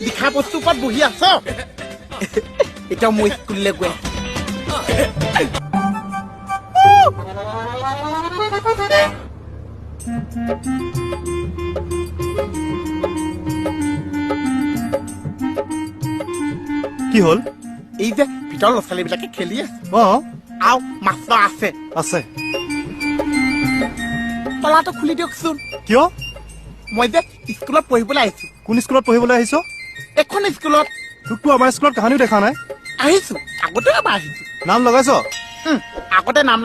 লিখা বস্তু ওপৰত বহি আছ এতিয়া মই স্কুললৈ গৈ কি হ'ল এই যে ভিতৰৰ ল'ৰা ছোৱালীবিলাকে খেলি আছে আৰু মাষ্টৰ আছে আছে তলাটো খুলি দিয়কচোন কিয় মই যে স্কুলত পঢ়িবলৈ আহিছো কোন স্কুলত পঢ়িবলৈ আহিছ এখন স্কুলত তোকতো আমাৰ স্কুলত কাহানিও দেখা নাই আহিছো আগতে এবাৰ আহিছো নাম লগাইছ আগতে নাম